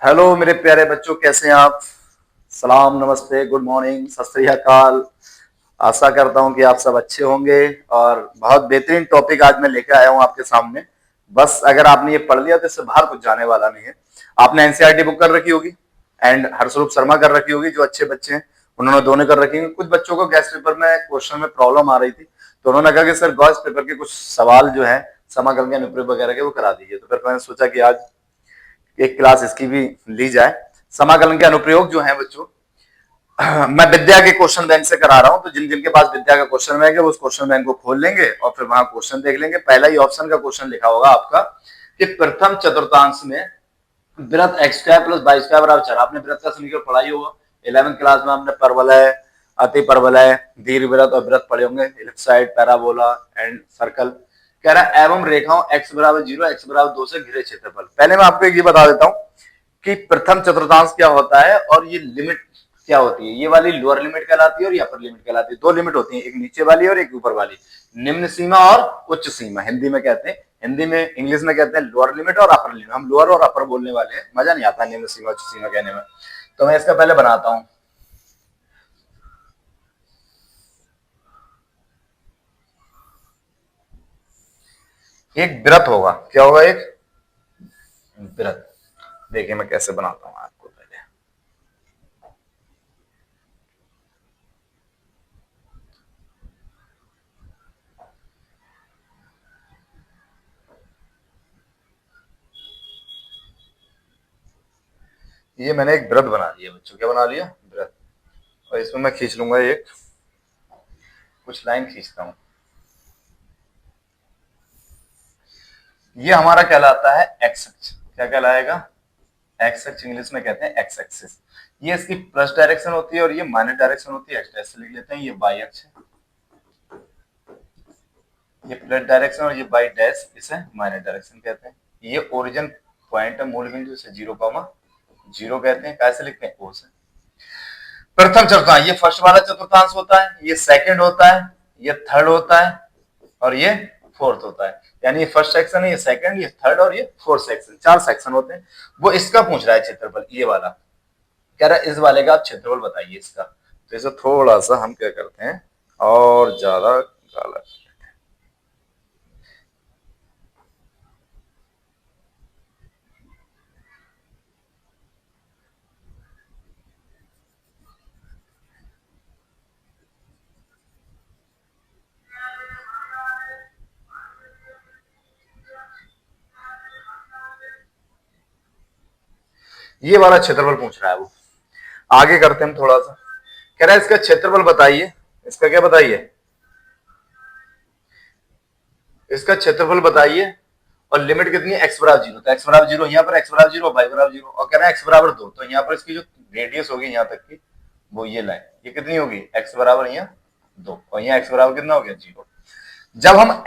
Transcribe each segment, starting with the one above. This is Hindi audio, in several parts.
हेलो मेरे प्यारे बच्चों, कैसे हैं आप। सलाम, नमस्ते, गुड मॉर्निंग, सत श्री अकाल। आशा करता हूं कि आप सब अच्छे होंगे। और बहुत बेहतरीन टॉपिक आज मैं लेकर आया हूं आपके सामने। बस अगर आपने ये पढ़ लिया तो इससे बाहर कुछ जाने वाला नहीं है। आपने एनसीईआरटी बुक कर रखी होगी एंड हर्षरूप शर्मा कर रखी होगी। जो अच्छे बच्चे हैं उन्होंने दोनों कर रखी होंगी। कुछ बच्चों को गैस पेपर में क्वेश्चन में प्रॉब्लम आ रही थी, तो उन्होंने कहा कि सर गैस पेपर के कुछ सवाल जो है समाकलन के अनुप्रयोग वगैरह के वो करा दीजिए। तो फिर मैंने सोचा कि आज एक क्लास इसकी भी ली जाए। समाकलन के अनुप्रयोग जो है बच्चों, मैं विद्या के क्वेश्चन बैंक से करा रहा हूं। तो जिन जिनके पास विद्या का क्वेश्चन बैंक है वो उस क्वेश्चन बैंक को खोल लेंगे और फिर वहां क्वेश्चन देख लेंगे। पहला ही ऑप्शन का क्वेश्चन लिखा होगा आपका कि प्रथम चतुर्थांश में वृत्त x square plus y square बराबर 4। आपने वृत्त का समीकरण पढ़ा ही होगा। 11वीं क्लास में हमने परवलय, अति परवलय, दीर्घवृत्त और वृत्त पढ़े होंगे। Ellipsoid, parabola and circle. कह रहा है एवं रेखाओं x बराबर 0, x बराबर 2 से घिरे क्षेत्रफल। पहले मैं आपको ये बता देता हूं कि प्रथम चतुर्थांश क्या होता है और ये लिमिट क्या होती है। ये वाली लोअर लिमिट कहलाती है और ये अपर लिमिट कहलाती है। दो लिमिट होती है, एक नीचे वाली और एक ऊपर वाली। निम्न सीमा और उच्च सीमा हिंदी में कहते हैं। हिंदी में, इंग्लिश में कहते हैं लोअर लिमिट और अपर लिमिट। हम लोअर और अपर बोलने वाले हैं, मजा नहीं आता निम्न सीमा उच्च सीमा कहने में। तो मैं इसका पहले बनाता हूं। एक वृत्त होगा, क्या होगा, एक वृत्त। देखिए मैं कैसे बनाता हूं आपको पहले। ये मैंने एक वृत्त बना लिया बच्चों। क्या बना लिया? वृत्त। और इसमें मैं खींच लूंगा एक, कुछ लाइन खींचता हूं। ये हमारा कहलाता है एक्स अक्ष। क्या कहलाएगा? एक्स अक्ष इंग्लिश में कहते हैं एक्स एक्सिस। ये इसकी प्लस डायरेक्शन होती है और ये माइनस डायरेक्शन होती है। एक्स डैश लिख लेते हैं। ये वाई अक्ष है, ये प्लस डायरेक्शन, और ये वाई डैश इसे माइनस डायरेक्शन कहते हैं। ये ओरिजिन पॉइंट है, मूल बिंदु, से 0,0 कहते हैं। कैसे लिखते हैं? ओ से। प्रथम चतुर्थांश, ये फर्स्ट वाला चतुर्थांश होता है, ये सेकंड होता है, ये थर्ड होता है और ये फोर्थ होता है। यानी ये फर्स्ट सेक्शन है, ये सेकंड, ये थर्ड और ये फोर्थ सेक्शन। 4 सेक्शन होते हैं। वो इसका पूछ रहा है क्षेत्रफल, ये वाला। कह रहा है इस वाले का आप क्षेत्रफल बताइए इसका। तो इसे थोड़ा सा हम क्या करते हैं, और ज्यादा काला। ये वाला क्षेत्रफल पूछ रहा है वो। आगे करते हैं हम थोड़ा सा। कह रहा है इसका क्षेत्रफल बताइए। इसका क्या बताइए? इसका क्षेत्रफल बताइए। और लिमिट कितनी है? x बराबर 0। तो x बराबर 0 यहाँ पर, x बराबर 0 y बराबर 0। और कह रहा है x बराबर 2। तो यहाँ पर इसकी जो रेडियस होगी यहाँ तक की, वो ये लाइन, ये कितनी होगी? x बराबर यहाँ 2 और यहाँ x बराबर कितना हो गया? 0। जब हम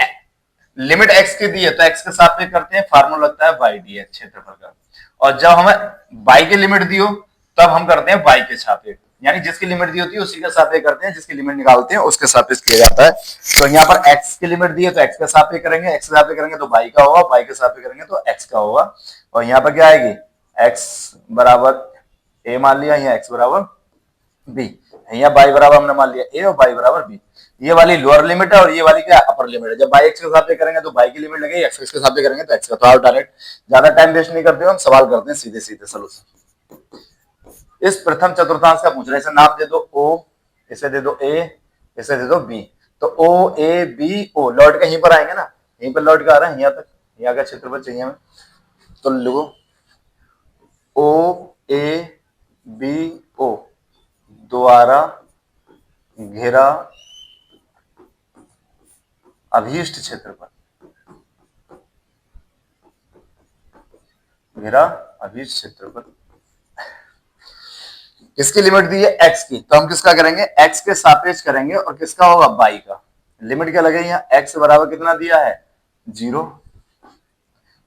लिमिट x की दी है तो x के सापेक्ष करते हैं, फार्मूला लगता है y डी क्षेत्रफल का। और जब हमें y की लिमिट दी हो तब हम करते हैं y के सापेक्ष। यानी जिसकी लिमिट दी होती है उसी के सापेक्ष करते हैं, जिसकी लिमिट निकालते हैं उसके सापेक्ष किया जाता है। तो यहाँ पर x की लिमिट दी है तो x के सापेक्ष करेंगे, x के सापेक्ष करेंगे तो y का होगा, y के सापेक्ष करेंगे तो x का होगा। और यहाँ पर क्या आएगी? x बराबर a मान लिया, यहाँ x बराबर b, यहाँ y बराबर हमने मान लिया a और y बराबर b। ये वाली लोअर लिमिट है और ये वाली क्या? अपर लिमिट है। जब y x के सापेक्ष करेंगे तो y की लिमिट लगेगी, x के सापेक्ष करेंगे तो x का। तो आप डायरेक्ट ज्यादा टाइम वेस्ट नहीं करते हो, हम सवाल करते हैं सीधे सीधे सॉल्यूशन। इस प्रथम चतुर्थांश का पूछ रहे हैं। इसे नाम दे दो o, इसे दे दो a, इसे दे दो b। तो o a b o लौट के यहीं पर आएंगे ना, यहीं पर लौट के आ रहा है यहाँ तक। यहाँ का क्षेत्रफल चाहिए हमें, तो लिखो o a b o द्वारा घेरा अभीष्ट क्षेत्रफल। घेरा अभीष्ट क्षेत्रफल। किसकी लिमिट दी है? x की। तो हम किसका करेंगे? x के सापेक्ष करेंगे। और किसका होगा? y का। लिमिट क्या लगे? यहाँ x बराबर कितना दिया है? 0।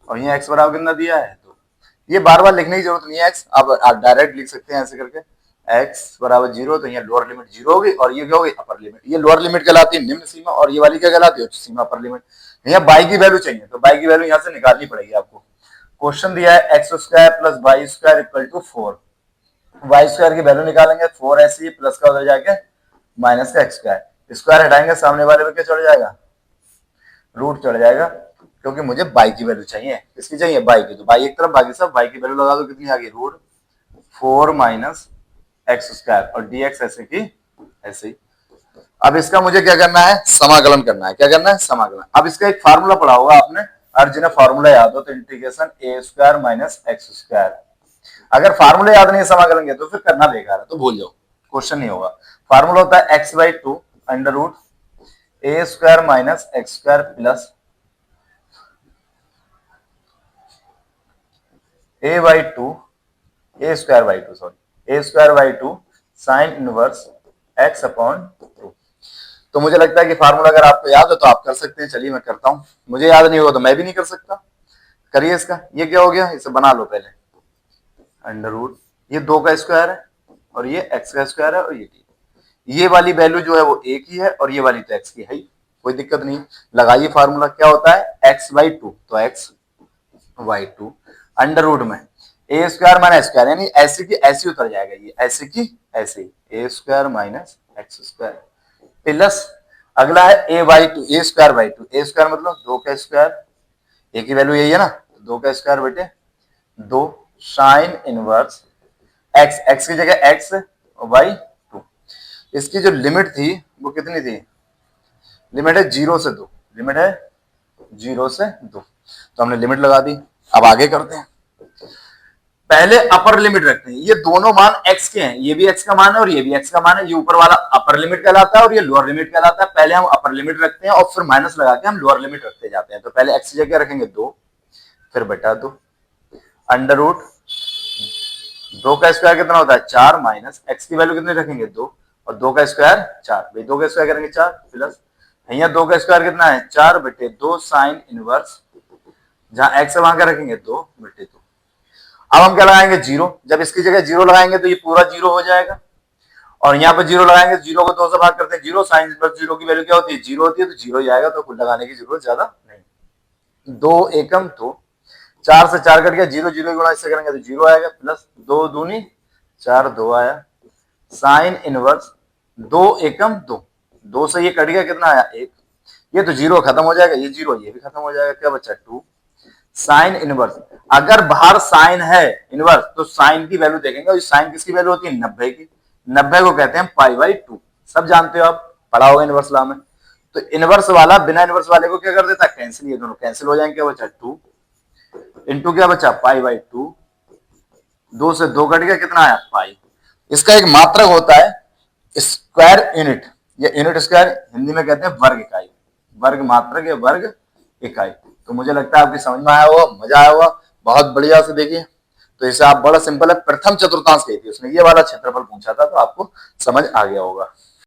और यहाँ x बराबर कितना दिया है? 2। ये बार बार लिखने की जरूरत नहीं है। x आप डायरेक्ट लिख सकते हैं ऐसे करके। x बराबर 0, तो यहाँ लोअर लिमिट 0 होगी और ये क्या होगी? Upper limit. ये लोअर लिमिट कहलाती है निम्न सीमा और ये वाली क्या कहलाती है? उच्च सीमा, अपर लिमिट। यहाँ y की वैल्यू चाहिए तो y की वैल्यू यहाँ से निकालनी पड़ेगी आपको। क्वेश्चन दिया है x square plus y square equal to 4। Y square की वैल्यू निकालेंगे 4 ऐसी प्लस का उधर जाके माइनस का एक्स स्क्वायर, स्क्वायर हटाएंगे सामने वाले में क्या चढ़ जाएगा, रूट चढ़ जाएगा, क्योंकि मुझे बाई की वैल्यू चाहिए। किसकी चाहिए, बाई की। तो बाई एक तरफ, बाकी सब बाई की वैल्यू लगा दो, कितनी आ गई, रूट 4 माइनस एक्स स्क्वायर और dx ऐसे की ऐसे ही। अब इसका मुझे क्या करना है, समाकलन करना है। क्या करना है, समाकलन। अब इसका एक फार्मूला पढ़ा होगा आपने, हर जिन्हें फार्मूला याद हो तो इंटीग्रेशन ए स्क्वायर माइनस एक्स स्क्वायर। अगर फार्मूला याद नहीं है समाकलन के तो फिर करना बेकार है, तो भूल जाओ, क्वेश्चन नहीं होगा। फार्मूला होता है x by two under root a square minus x square plus a by two a square by two, sorry a square by two sine inverse x upon two. तो मुझे लगता है कि फार्मूला अगर आपको याद हो तो आप कर सकते हैं। चलिए मैं करता हूं, मुझे याद नहीं होगा तो मैं भी नहीं कर सकता। करिए इसका, ये क्या हो गया, इसे बना लो पहले। अंडर रूट ये 2 का स्क्वायर है और ये एक्स का स्क्वायर है और ये वाली वैल्यू जो है वो एक ही है और ये वाली तो एक्स की है ही, कोई दिक्कत नहीं। लगाइए फार्मूला, क्या होता है एक्स बाई टू, तो x by two under root में ए स्क्वायर माइनस स्क्वायर, यानी ऐसे की ऐसी उतर जाएगा, ये ऐसे की ऐसे a square minus x square plus अगला है a by two, a square by two, a square मतलब 2 का स्क्वायर, ए की वैल्यू यही है ना, 2 का स्क्वायर बेटे 2 साइन इनवर्स एक्स, एक्स की जगह एक्स बाई टू। इसकी जो लिमिट थी वो कितनी थी, लिमिट है 0 से 2, लिमिट है 0 से 2, तो हमने लिमिट लगा दी। अब आगे करते हैं, पहले अपर लिमिट रखते हैं। ये दोनों मान x के हैं, ये भी x का मान है और ये भी x का मान है। ये ऊपर वाला अपर लिमिट कहलाता है और ये लोअर लिमिट कहलाता है। पहले हम अपर लिमिट रखते हैं और फिर माइनस लगा के हम लोअर लिमिट रखते जाते हैं। तो पहले x की जगह रखेंगे 2, फिर बटा 2 अंडर रूट 2 का स्क्वायर कितना होता है 4 माइनस x की वैल्यू कितनी रखेंगे 2 और 2 का स्क्वायर 4, भाई 2 का स्क्वायर करेंगे 4 प्लस यहाँ 2 का स्क्वायर कितना है 4 बटे 2 साइन इनवर्स, जहां x है वहां क्या रखेंगे 2 बटे 2। अब हम क्या लगाएंगे 0, जब इसकी जगह 0 लगाएंगे तो ये पूरा 0 हो जाएगा और यहाँ पे 0 लगाएंगे, 0 को 2 से भाग करते हैं 0, साइन प्लस 0 की वैल्यू क्या होती है 0 होती है, तो 0 ही आएगा, तो कुछ लगाने की जरूरत ज्यादा नहीं। 2 एकम 2, 4 से 4 कट गया, 0 0 गुणा इससे करेंगे तो 0 आएगा प्लस 2 दूनी 4 2 आया साइन इनवर्स 2 एकम 2, 2 से ये कट गया कितना आया 1, ये तो 0 खत्म हो जाएगा, ये 0 ये भी खत्म हो जाएगा, क्या बचा 2 साइन इनवर्स। अगर बाहर साइन है इनवर्स तो साइन की वैल्यू देखेंगे और साइन किसकी वैल्यू होती है 90 की, 90 को कहते हैं पाई बाई 2, सब जानते हो आप, पढ़ा होगा इनवर्स लॉ में। तो इनवर्स वाला बिना इनवर्स वाले को क्या कर देता है कैंसिल, ये दोनों कैंसिल हो जाएंगे, क्या बचा 2 इंटू क्या बचा पाई बाई 2, 2 से 2 कट गया कितना आया पाई। इसका एक मात्रक होता है स्क्वायर यूनिट, या यूनिट स्क्वायर हिंदी में कहते हैं वर्ग इकाई, वर्ग मात्रक या वर्ग इकाई। तो मुझे लगता है आपकी समझ में आया होगा, मजा आया होगा, बहुत बढ़िया से देखिए। तो इसे आप बड़ा सिंपल है, प्रथम चतुर्थांश कही थी उसने, ये वाला क्षेत्रफल पूछा था तो आपको समझ आ गया होगा।